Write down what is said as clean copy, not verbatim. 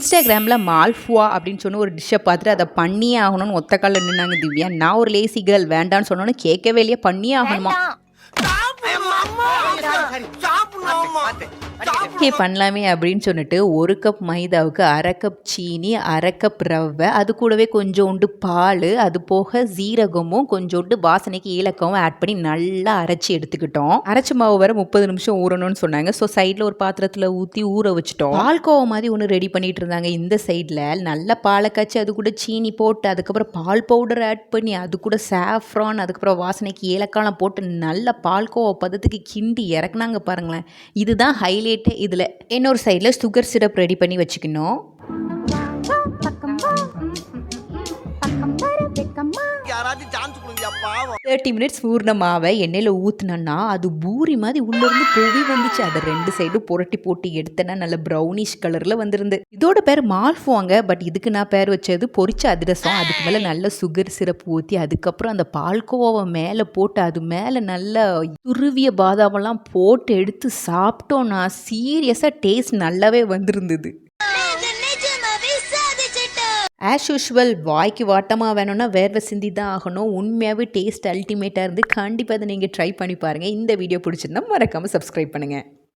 இன்ஸ்டாகிராமில் மால்ஃபுவா அப்படின்னு சொன்ன ஒரு டிஷ்ஷை பார்த்துட்டு அதை பண்ணியே ஆகணும்னு ஒத்த காலில் நின்னாங்க திவ்யா. நான் ஒரு லேசி கேர்ள், வேண்டான்னு சொன்னோன்னு கேட்கவே இல்லையே, பண்ணியே ஆகணுமா. ஓகே பண்ணலாமே அப்படின்னு சொல்லிட்டு 1 கப் மைதாவுக்கு 1/2 கப் சீனி, 1/2 கப் ரவை, அது கூடவே கொஞ்சோண்டு பால், அது போக சீரகமும் கொஞ்சோண்டு வாசனைக்கு ஏலக்காவும் ஆட் பண்ணி நல்லா அரைச்சி எடுத்துக்கிட்டோம். அரைச்ச மாவு வர 30 நிமிஷம் ஊறணும்னு சொன்னாங்க. ஸோ சைடில் ஒரு பாத்திரத்தில் ஊற்றி ஊற வச்சுட்டோம். பால்கோவா மாதிரி ஒன்று ரெடி பண்ணிட்டு இருந்தாங்க இந்த சைடில். நல்லா பாலை காய்ச்சி அது கூட சீனி போட்டு, அதுக்கப்புறம் பால் பவுடர் ஆட் பண்ணி, அது கூட சாஃப்ரான், அதுக்கப்புறம் வாசனைக்கு ஏலக்காலாம் போட்டு நல்லா பால்கோவா பதத்துக்கு கிண்டி இறக்குனாங்க பாருங்களேன். இதுதான் ஹைலைட்டே. இதில் இன்னொரு சைடில் சுகர் சிரப் ரெடி பண்ணி வச்சுக்கணும். 30 மினிட்ஸ் ஊறின மாவை எண்ணெயில் ஊற்றினோன்னா அது பூரி மாதிரி உள்ளேருந்து பொவி வந்துச்சு. அதை 2 சைடும் புரட்டி போட்டு எடுத்தேன்னா நல்ல ப்ரௌனிஷ் கலரில் வந்துருந்து. இதோட பேர் மால்ஃபுவாங்க. பட் இதுக்கு நான் பேர் வச்சது பொரிச்ச அதிரசம். அதுக்கு மேலே நல்ல சுகர் சிரப் ஊற்றி, அதுக்கப்புறம் அந்த பால்கோவாவை மேலே போட்டு, அது மேலே நல்ல துருவிய பாதாமெல்லாம் போட்டு எடுத்து சாப்பிட்டோன்னா சீரியஸாக டேஸ்ட் நல்லாவே வந்திருந்தது. ஆஸ் யூஷுவல் வாய்க்கு வாட்டமாக வேணும்னா வேர்வை சிந்தி தான் ஆகணும். உண்மையாகவே டேஸ்ட் அல்டிமேட்டாக இருந்து கண்டிப்பாக அதை நீங்கள் ட்ரை பண்ணி பாருங்கள். இந்த வீடியோ பிடிச்சிருந்தா மறக்காமல் சப்ஸ்கிரைப் பண்ணுங்கள்.